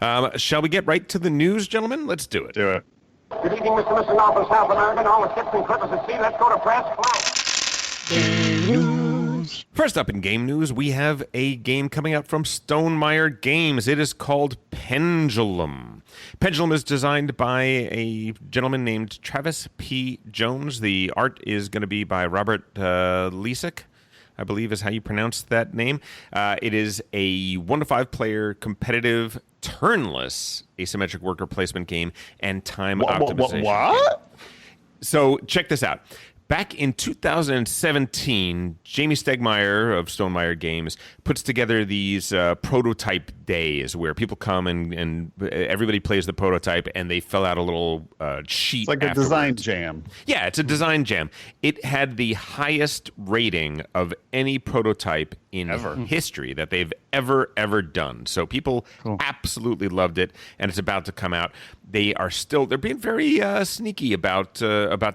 Shall we get right to the news, gentlemen? Let's do it. Do it. Good evening, Mr. Mr. Norfolk, South American, all the ships and clippers at sea. Let's go to press. Come on. First up in game news, we have a game coming out from Stonemaier Games. It is called Pendulum. Pendulum is designed by a gentleman named Travis P. Jones. The art is going to be by Robert Lisek, I believe is how you pronounce that name. It is a 1 to 5 player competitive turnless asymmetric worker placement game and time optimization. What? So check this out. Back in 2017, Jamie Stegmaier of Stonemaier Games puts together these prototype days where people come and everybody plays the prototype and they fill out a little sheet. It's like a design jam. Yeah, it's a design jam. It had the highest rating of any prototype in history that they've ever done. So people absolutely loved it, and it's about to come out. They're being very sneaky about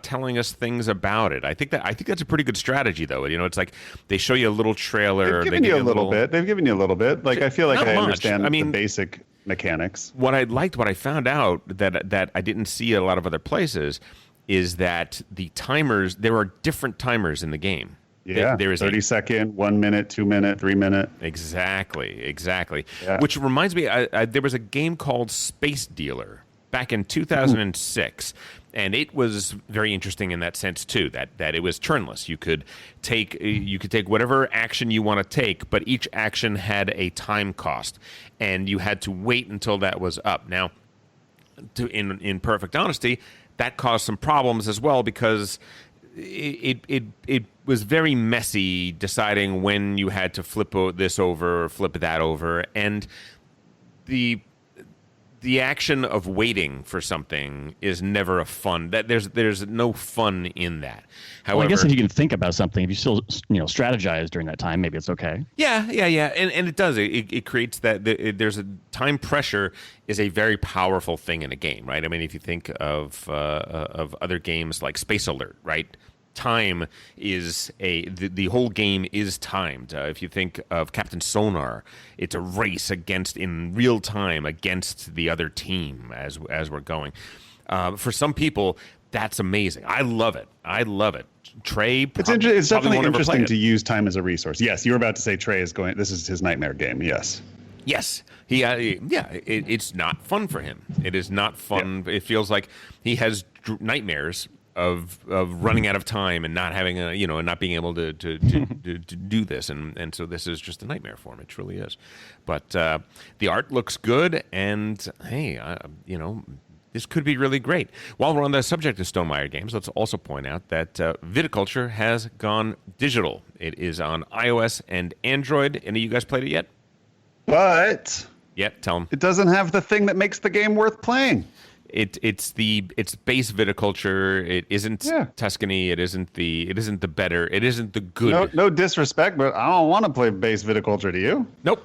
telling us things about it. I think that's a pretty good strategy, though. You know, it's like they show you a little trailer. They've given you a little bit. They've given you a little bit. Like, I feel like I understand the basic mechanics. What I found out that I didn't see a lot of other places is that the timers, there are different timers in the game. Yeah, there is 30-second, 1 minute, 2 minute, 3 minute. Exactly. Yeah. Which reminds me, there was a game called Space Dealer back in 2006, and it was very interesting in that sense too. That it was turnless. You could take whatever action you want to take, but each action had a time cost, and you had to wait until that was up. Now, in perfect honesty, that caused some problems as well because it was very messy deciding when you had to flip this over or flip that over, and the action of waiting for something is never a fun. There's no fun in that. However, well, I guess if you can think about something, if you still strategize during that time, maybe it's okay. Yeah, and it does. It creates that. There's a time pressure is a very powerful thing in a game, right? I mean, if you think of other games like Space Alert, right? Time is the whole game is timed. If you think of Captain Sonar, it's a race in real time against the other team as we're going. For some people, that's amazing. I love it. Trey, it's definitely interesting to use time as a resource. Yes, you were about to say Trey is going. This is his nightmare game. Yes. Yes, it's not fun for him. It is not fun. Yeah. It feels like he has nightmares of running out of time and not having and not being able to do this, and so this is just a nightmare for him. It truly is. But the art looks good, and hey, this could be really great. While we're on the subject of Stonemaier Games, let's also point out that Viticulture has gone digital. It is on iOS and Android. Any of you guys played it yet? But tell them. It doesn't have the thing that makes the game worth playing. It's base viticulture. It isn't Tuscany. It isn't the better. It isn't the good. No disrespect, but I don't want to play base viticulture. Do you? Nope.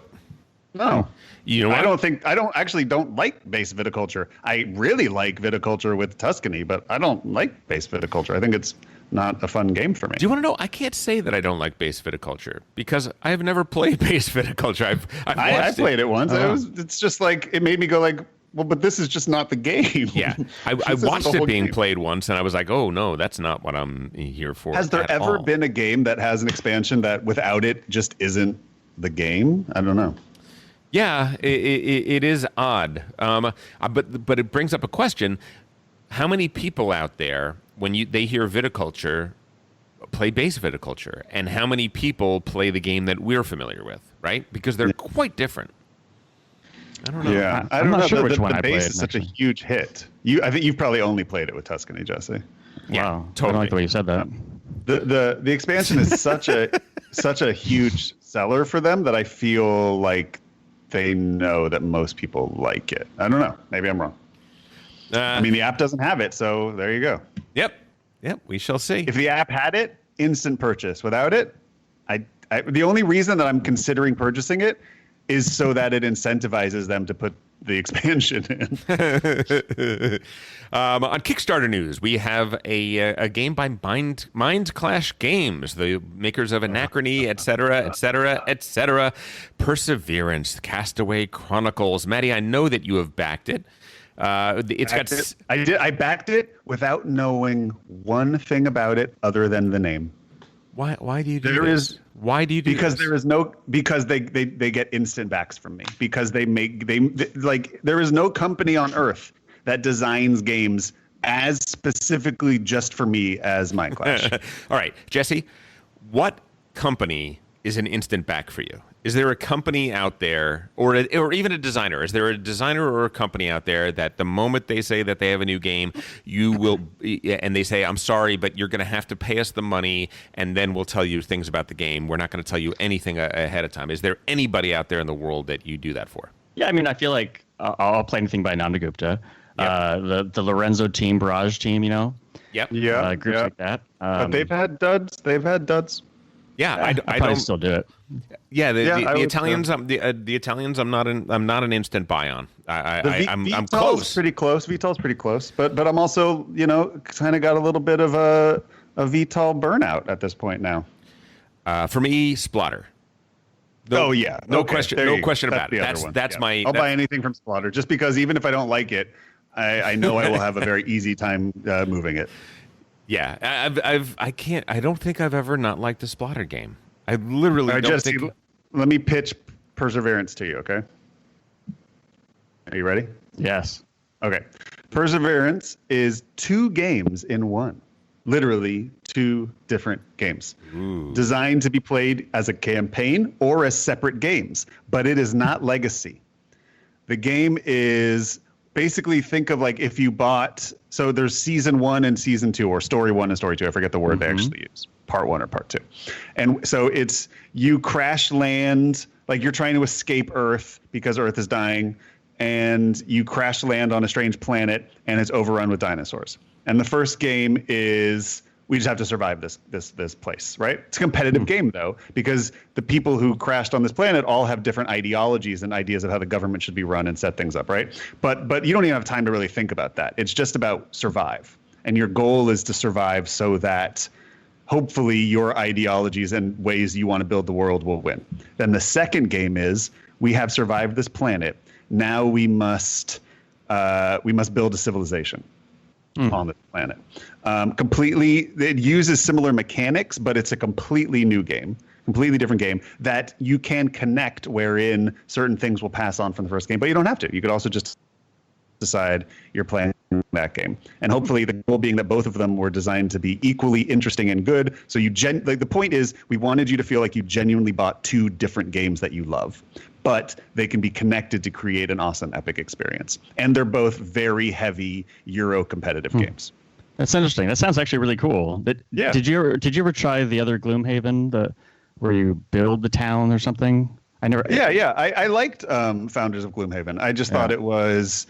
No. You know what? I don't like base viticulture. I really like viticulture with Tuscany, but I don't like base viticulture. I think it's not a fun game for me. Do you want to know? I can't say that I don't like base viticulture because I have never played base viticulture. I played it once. It's just like it made me go like, well, but this is just not the game. Yeah, I watched it being played once, and I was like, oh, no, that's not what I'm here for. Has there ever been a game that has an expansion that without it just isn't the game? I don't know. Yeah, it is odd. But it brings up a question. How many people out there, when they hear viticulture, play base viticulture? And how many people play the game that we're familiar with, right? Because they're quite different. I don't know. Yeah, I'm not sure which one the I base played. is such a huge hit. I think you've probably only played it with Tuscany, Jesse. Yeah, Wow, totally. I don't like the way you said that. The expansion is such a huge seller for them that I feel like they know that most people like it. I don't know. Maybe I'm wrong. I mean, the app doesn't have it, so there you go. Yep. We shall see. If the app had it, instant purchase. Without it, the only reason that I'm considering purchasing it is so that it incentivizes them to put the expansion in. On Kickstarter news, we have a game by Mind Clash Games, the makers of Anachrony, etc. Perseverance, Castaway Chronicles. Maddie, I know that you have backed it. I backed it without knowing one thing about it other than the name. Why do you do this? Why do you do because this? there is no because they get instant backs from me because they there is no company on earth that designs games as specifically just for me as Mind Clash. All right, Jesse, what company is an instant back for you? Is there a company out there, or even a designer? Is there a designer or a company out there that the moment they say that they have a new game, you will, and they say, "I'm sorry, but you're going to have to pay us the money, and then we'll tell you things about the game. We're not going to tell you anything ahead of time." Is there anybody out there in the world that you do that for? Yeah, I mean, I feel like I'll play anything by Namdagupta. Yep. The Lorenzo team, Barrage team, you know. Yep. Yeah. Groups like that. But they've had duds. Yeah, I don't still do it. Yeah, the Italians. The Italians. I'm not an instant buy on. I'm close. Pretty close. Vital's pretty close. But I'm also kind of got a little bit of a Vital burnout at this point now. For me, Splotter. No question about it. That's my. I'll buy anything from Splotter just because even if I don't like it, I know I will have a very easy time moving it. Yeah, I don't think I've ever not liked a Splotter game. I literally don't think. Let me pitch Perseverance to you, okay? Are you ready? Yes. Okay. Perseverance is 2 games in one. Literally 2 different games. Ooh. Designed to be played as a campaign or as separate games, but it is not legacy. The game is basically, think of like if you bought, so there's season 1 and season 2, or story 1 and story 2. I forget the word they actually use. Part 1 or part 2. And so it's you crash land, like you're trying to escape Earth because Earth is dying, and you crash land on a strange planet and it's overrun with dinosaurs. And the first game is we just have to survive this place, right? It's a competitive game though, because the people who crashed on this planet all have different ideologies and ideas of how the government should be run and set things up, right? But you don't even have time to really think about that. It's just about survive. And your goal is to survive so that hopefully your ideologies and ways you want to build the world will win. Then the second game is we have survived this planet. Now we must build a civilization on the planet. Completely, it uses similar mechanics, but it's a completely new game, completely different game that you can connect, wherein certain things will pass on from the first game, but you don't have to. You could also just decide you're playing that game. And hopefully the goal being that both of them were designed to be equally interesting and good. So the point is we wanted you to feel like you genuinely bought 2 different games that you love, but they can be connected to create an awesome epic experience. And they're both very heavy Euro competitive games. That's interesting. That sounds actually really cool. Yeah. Did you ever try the other Gloomhaven, where you build the town or something? I never. Yeah. I liked Founders of Gloomhaven. I just thought it was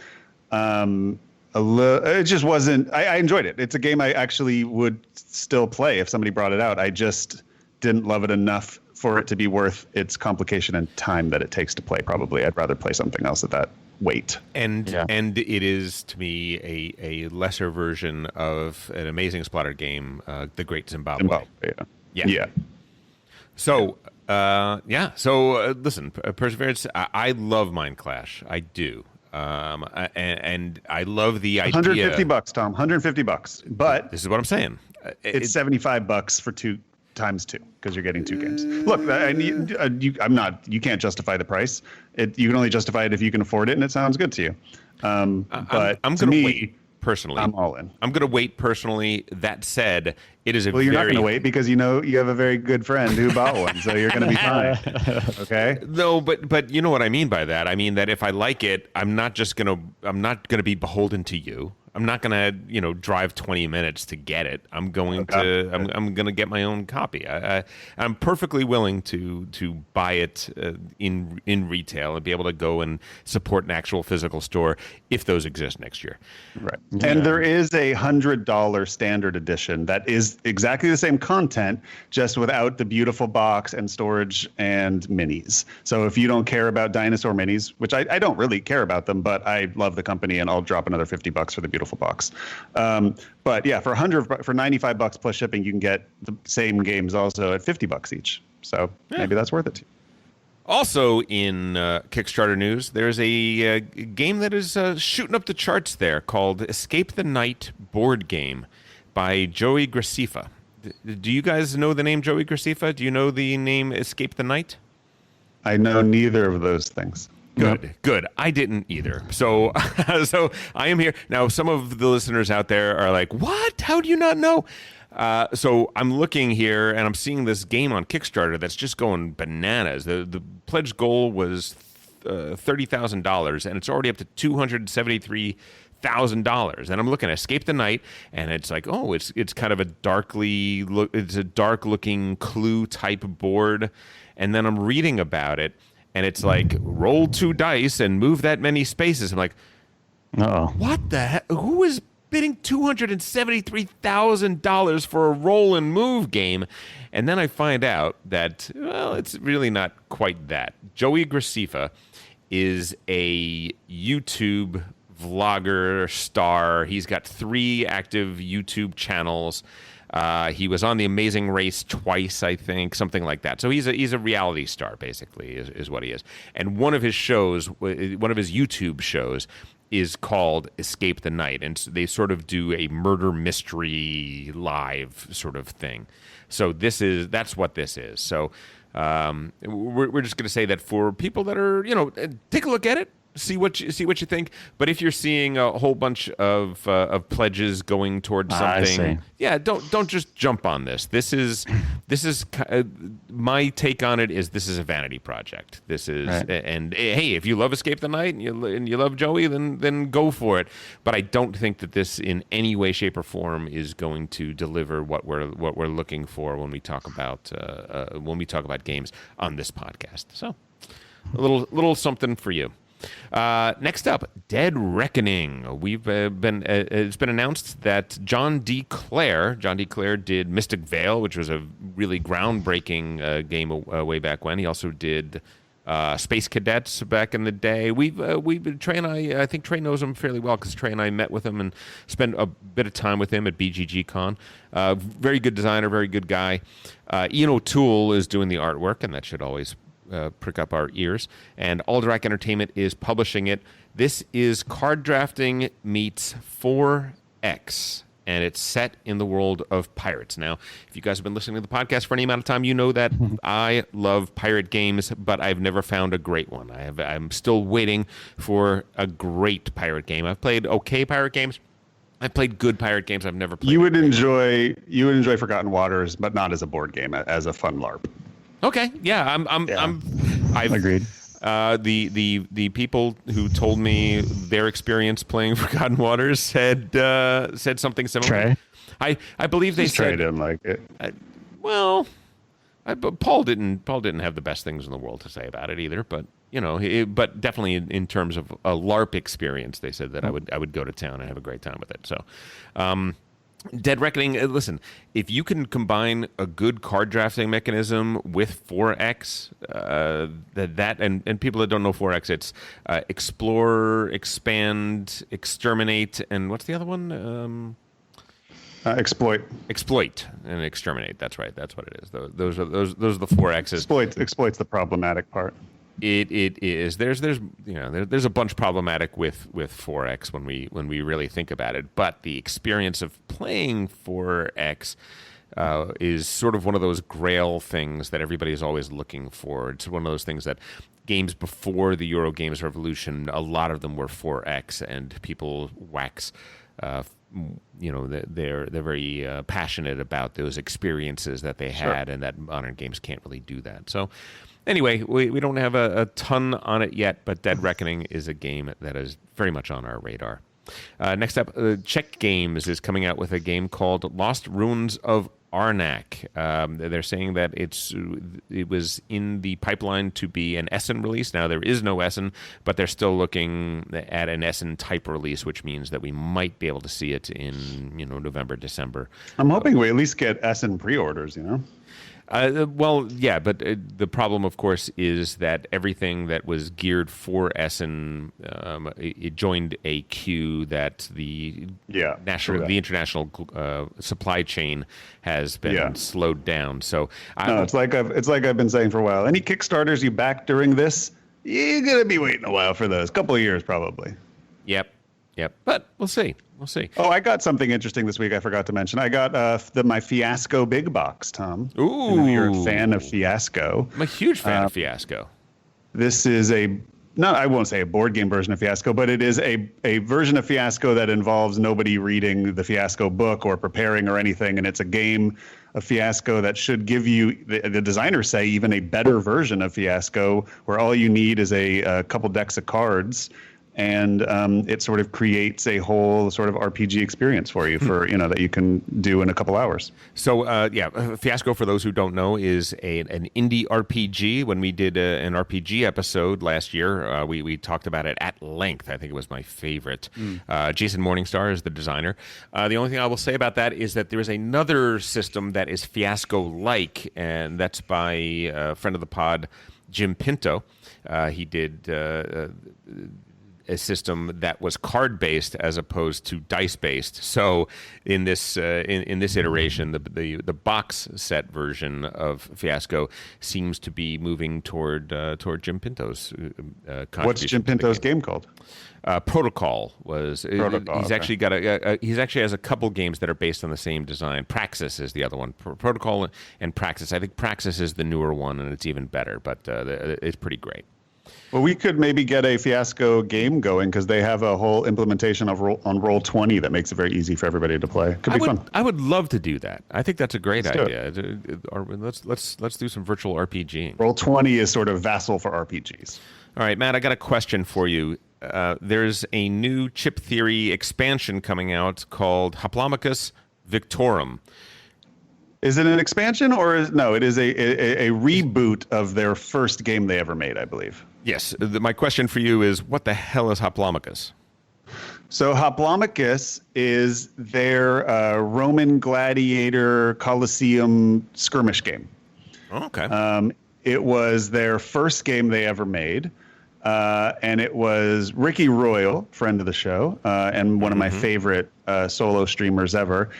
it just wasn't. I enjoyed it. It's a game I actually would still play if somebody brought it out. I just didn't love it enough for it to be worth its complication and time that it takes to play. Probably, I'd rather play something else at that weight. And it is to me a lesser version of an amazing Splotter game, The Great Zimbabwe. Yeah. So listen, Perseverance. I love Mind Clash. I do. And I love the idea. $150, Tom. $150. But this is what I'm saying. It's $75 for 2 times 2 because you're getting 2 games. Look, you can't justify the price. You can only justify it if you can afford it, and it sounds good to you. But I'm going to wait personally. I'm all in. I'm going to wait personally. That said, it is a well, you're not going to wait because you have a very good friend who bought one, so you're going to be fine. Okay. No, but you know what I mean by that. I mean that if I like it, I'm not going to be beholden to you. not gonna drive 20 minutes to get it. I'm going to get my own copy. I'm perfectly willing to buy it in retail and be able to go and support an actual physical store if those exist next year. Right. Yeah. And there is a $100 standard edition that is exactly the same content, just without the beautiful box and storage and minis. So if you don't care about dinosaur minis, which I don't really care about them, but I love the company and I'll drop another $50 for the beautiful box. But yeah, for $95 plus shipping, you can get the same games also at $50 each. So maybe that's worth it too. Also in Kickstarter news, there's a game that is shooting up the charts there called Escape the Night board game by Joey Graceffa. Do you guys know the name Joey Graceffa? Do you know the name Escape the Night? I know neither of those things. Good. I didn't either. So I am here. Now, some of the listeners out there are like, what? How do you not know? So I'm looking here and I'm seeing this game on Kickstarter that's just going bananas. The pledge goal was $30,000 and it's already up to $273,000. And I'm looking at Escape the Night and it's like, oh, it's kind of a dark looking Clue type board. And then I'm reading about it and it's like roll 2 dice and move that many spaces. I'm like, what the heck? Who is bidding $273,000 for a roll and move game? And then I find out that, well, it's really not quite that. Joey Graceffa is a YouTube vlogger star. He's got 3 active YouTube channels. He was on The Amazing Race twice, I think, something like that. So he's a reality star, basically, is what he is. And one of his YouTube shows is called Escape the Night, and so they sort of do a murder mystery live sort of thing. So that's what this is. So we're just going to say that for people that are, take a look at it. See what you think. But if you're seeing a whole bunch of pledges going towards something, don't just jump on this. This is my take on it is this is a vanity project. This is and hey, if you love Escape the Night and you love Joey, then go for it. But I don't think that this in any way, shape, or form is going to deliver what we're looking for when we talk about games on this podcast. So a little something for you. Next up, Dead Reckoning. It's been announced that John D. Clare did Mystic Vale, which was a really groundbreaking game way back when. He also did Space Cadets back in the day. Trey and I think Trey knows him fairly well because Trey and I met with him and spent a bit of time with him at BGG Con. Very good designer, very good guy. Ian O'Toole is doing the artwork, and that should always prick up our ears. And Alderac Entertainment is publishing it. This is card drafting meets 4X, and it's set in the world of pirates. Now, if you guys have been listening to the podcast for any amount of time, you know that I love pirate games, but I've never found a great one. I'm still waiting for a great pirate game. I've played okay pirate games. I've played good pirate games. I've never played. You would enjoy Forgotten Waters, but not as a board game, as a fun LARP. Okay, yeah, I've agreed. The people who told me their experience playing Forgotten Waters said something similar. Trey? I believe they said Trey didn't like it. Paul didn't have the best things in the world to say about it either. But but definitely in terms of a LARP experience, they said that I would go to town and have a great time with it. So. Dead Reckoning, listen, if you can combine a good card drafting mechanism with 4X, and people that don't know 4X, it's explore, expand, exterminate, and what's the other one? Exploit and exterminate. That's right. That's what it is. Those are the 4Xs. Exploit's the problematic part. It is. There's a bunch problematic with 4X when we really think about it. But the experience of playing 4X is sort of one of those grail things that everybody is always looking for. It's one of those things that games before the Euro Games Revolution, a lot of them were 4X, and people wax. They're very passionate about those experiences that they had, and that modern games can't really do that. So. Anyway, we don't have a ton on it yet, but Dead Reckoning is a game that is very much on our radar. Next up, Czech Games is coming out with a game called Lost Ruins of Arnak. They're saying that it was in the pipeline to be an Essen release. Now there is no Essen, but they're still looking at an Essen type release, which means that we might be able to see it in November, December. I'm hoping we at least get Essen pre-orders. Well, yeah, but the problem, of course, is that everything that was geared for Essen, it joined a queue that the international supply chain has been slowed down. So it's like I've been saying for a while. Any Kickstarters you back during this, you're gonna be waiting a while for those. Couple of years probably. Yep. But we'll see. Oh, I got something interesting this week I forgot to mention. I got my Fiasco Big Box, Tom. Ooh. I know you're a fan of Fiasco. I'm a huge fan of Fiasco. This is I won't say a board game version of Fiasco, but it is a version of Fiasco that involves nobody reading the Fiasco book or preparing or anything. And it's a game of Fiasco that should give you, the designers say, even a better version of Fiasco, where all you need is a couple decks of cards. And it sort of creates a whole sort of RPG experience for you that you can do in a couple hours. So Fiasco, for those who don't know, is an indie RPG. When we did an RPG episode last year, we talked about it at length. I think it was my favorite. Jason Morningstar is the designer. The only thing I will say about that is that there is another system that is Fiasco-like, and that's by a friend of the pod, Jim Pinto. He did a system that was card-based as opposed to dice-based. So in this iteration, the box set version of Fiasco seems to be moving toward Jim Pinto's contribution. What's Jim Pinto's game called? Protocol was. Protocol, he's actually got he's actually has a couple games that are based on the same design. Praxis is the other one. Protocol and Praxis. I think Praxis is the newer one, and it's even better. But it's pretty great. Well, we could maybe get a Fiasco game going because they have a whole implementation of on Roll20 that makes it very easy for everybody to play. Could be fun. I would love to do that. I think that's a great idea. Let's do some virtual RPGing. Roll20 is sort of vassal for RPGs. All right, Matt, I got a question for you. There's a new chip theory expansion coming out called Haplomachus Victorum. Is it an expansion or no? It is a reboot of their first game they ever made, I believe. Yes. My question for you is, what the hell is Haplomachus? So Haplomachus is their Roman gladiator Colosseum skirmish game. Okay. It was their first game they ever made. And it was Ricky Royal, friend of the show, and one of my favorite solo streamers ever.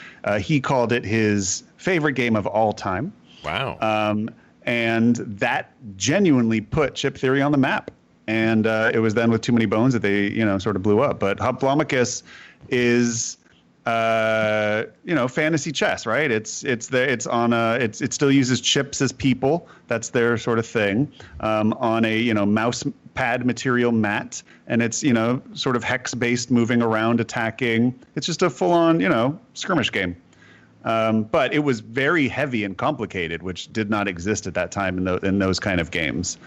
He called it his favorite game of all time. Wow. And that genuinely put chip theory on the map. And it was then with Too Many Bones that they, sort of blew up. But Haplomachus is, fantasy chess, right? It still uses chips as people. That's their sort of thing. On a mouse pad material mat, and it's sort of hex-based, moving around, attacking. It's just a full-on skirmish game. But it was very heavy and complicated, which did not exist at that time in those kind of games.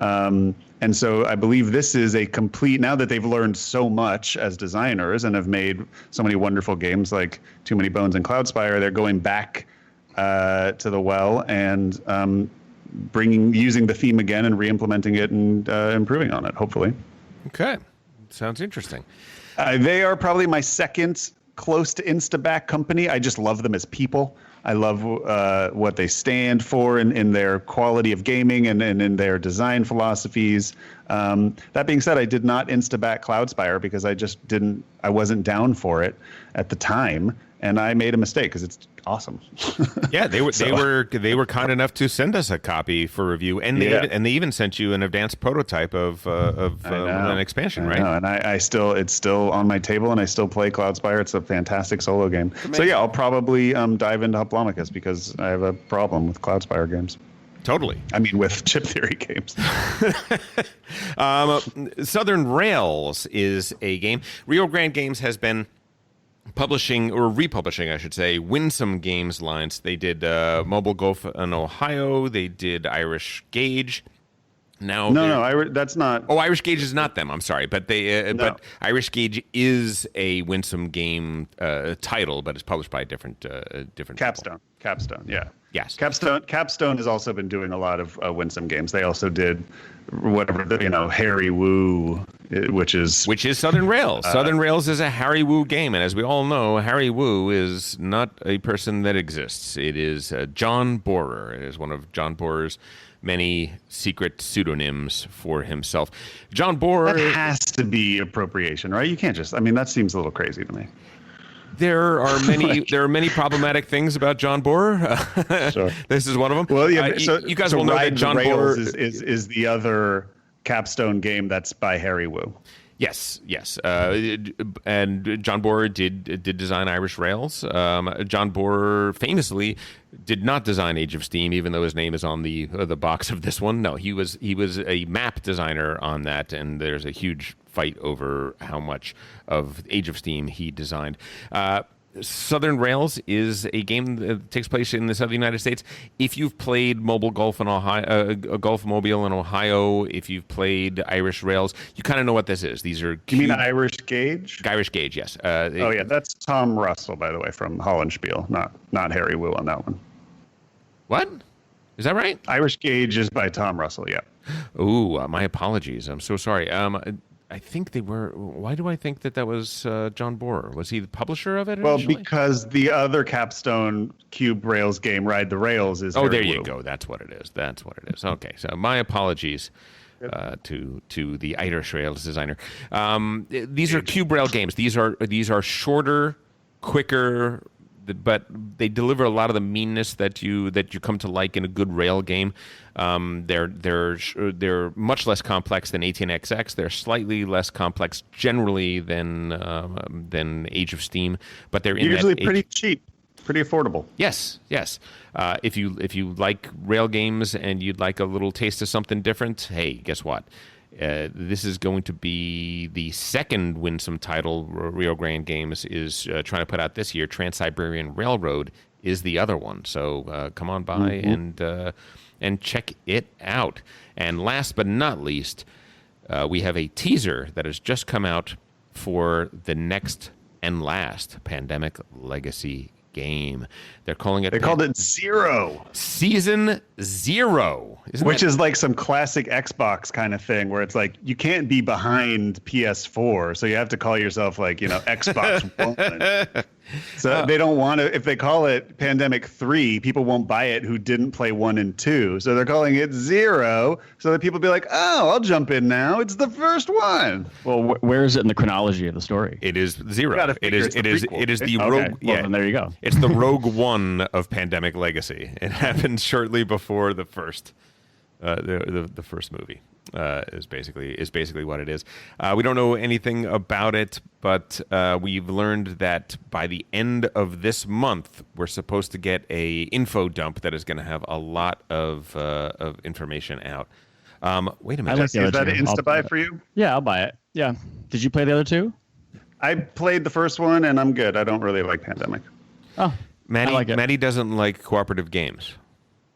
And so I believe this is a complete, now that they've learned so much as designers and have made so many wonderful games like Too Many Bones and Cloudspire, they're going back to the well and using the theme again and re-implementing it and improving on it, hopefully. Okay. Sounds interesting. They are probably my second close to Instaback company. I just love them as people. I love what they stand for in their quality of gaming and in their design philosophies. That being said, I did not Instaback Cloudspire because I wasn't down for it at the time, and I made a mistake because it's awesome. Yeah, they were kind enough to send us a copy for review, and they even sent you an advanced prototype of an expansion, right? And it's still on my table, and I still play Cloudspire. It's a fantastic solo game. So yeah, I'll probably dive into Haplomachus because I have a problem with Cloudspire games. Totally. I mean, with chip theory games. Southern Rails is a game. Rio Grande Games has been publishing, or republishing, I should say, Winsome Games lines. They did Mobile Golf in Ohio. They did Irish Gauge. Now, No, that's not. Oh, Irish Gauge is not them. I'm sorry, but No. but Irish Gauge is a Winsome game title, but it's published by a different people. Capstone, yeah. Yes. Capstone has also been doing a lot of Winsome games. They also did Harry Woo, which is Southern Rails. Southern Rails is a Harry Woo game, and as we all know, Harry Woo is not a person that exists. It is John Borer. It is one of John Borer's many secret pseudonyms for himself. John Borer. That has to be appropriation, right? You can't just. I mean, that seems a little crazy to me. There are many problematic things about John Borer. Sure. This is one of them. Well, yeah. You guys will know that John Borer is the other Capstone game that's by Harry Woo. Yes. And John Borer did design Irish Rails. John Borer famously did not design Age of Steam, even though his name is on the box of this one. No, he was a map designer on that, and there's a huge fight over how much of Age of Steam he designed. Southern Rails is a game that takes place in the southern United States. If you've played Mobile Golf in Ohio, Golf Mobile in Ohio, if you've played Irish Rails, you kind of know what this is. These are You mean Irish Gauge? Irish Gauge, yes. Yeah, that's Tom Russell, by the way, from Hollandspiel, not Harry Woo on that one. What? Is that right? Irish Gauge is by Tom Russell, yeah. Ooh, my apologies. I'm so sorry. I think they were. Why do I think that was John Borer? Was he the publisher of it initially? Well, because the other Capstone Cube Rails game, Ride the Rails, is. Oh, there you go. That's what it is. Okay, so my apologies to the Irish Rails designer. These are Cube Rail games. These are shorter, quicker, but they deliver a lot of the meanness that you come to like in a good rail game. They're much less complex than 18xx. They're slightly less complex generally than Age of Steam, but they're usually pretty cheap, pretty affordable. Yes. If you like rail games and you'd like a little taste of something different, hey, guess what? This is going to be the second Winsome title Rio Grande Games is trying to put out this year. Trans-Siberian Railroad is the other one. So come on by and check it out. And last but not least, we have a teaser that has just come out for the next and last Pandemic Legacy game. They're calling it. They called it Zero. Season Zero. Which is like some classic Xbox kind of thing where it's like you can't be behind PS4, so you have to call yourself like, Xbox One. So they don't want to, if they call it Pandemic 3, people won't buy it who didn't play 1 and 2. So they're calling it Zero so that people be like, oh, I'll jump in now. It's the first one. Well, where is it in the chronology of the story? It is Zero. It is the okay. Rogue. Well, then there you go. It's the Rogue One of Pandemic Legacy. It happens shortly before the first. The first movie is basically what it is. We don't know anything about it, but we've learned that by the end of this month, we're supposed to get a info dump that is going to have a lot of information out. Wait a minute. Is that an insta-buy for you? Yeah, I'll buy it. Yeah. Did you play the other two? I played the first one, and I'm good. I don't really like Pandemic. Oh, Maddie doesn't like cooperative games.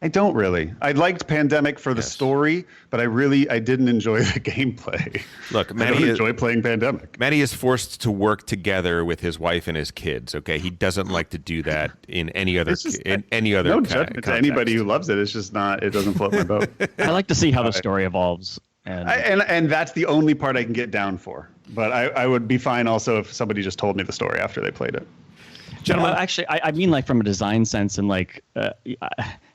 I don't really. I liked Pandemic for the story, but I didn't enjoy the gameplay. Look, I don't enjoy playing Pandemic. Matty is forced to work together with his wife and his kids. Okay, he doesn't like to do that in any other No judgment to anybody who loves it. It's just not. It doesn't float my boat. I like to see how the story evolves, and that's the only part I can get down for. But I would be fine also if somebody just told me the story after they played it. Gentlemen, actually, I mean like from a design sense and like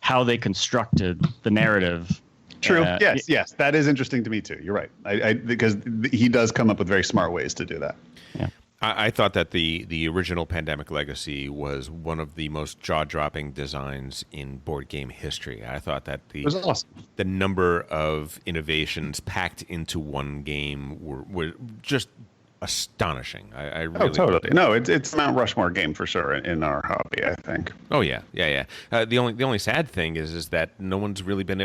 how they constructed the narrative. True. Yes, that is interesting to me too. You're right. Because he does come up with very smart ways to do that. Yeah. I thought that the original Pandemic Legacy was one of the most jaw-dropping designs in board game history. I thought that it was awesome. The number of innovations packed into one game were just astonishing. I really totally. No, it's Mount Rushmore game for sure in our hobby, I think. Oh yeah. The only sad thing is that no one's really been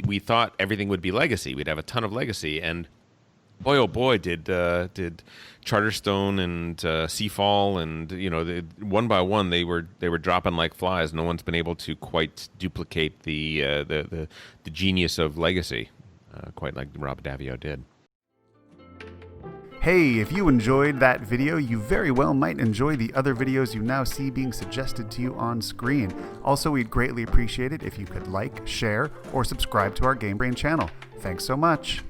we thought everything would be Legacy. We'd have a ton of Legacy, and boy oh boy did Charterstone and Seafall and one by one they were dropping like flies. No one's been able to quite duplicate the genius of Legacy. quite like Rob Daviau did. Hey, if you enjoyed that video, you very well might enjoy the other videos you now see being suggested to you on screen. Also, we'd greatly appreciate it if you could like, share, or subscribe to our Game Brain channel. Thanks so much.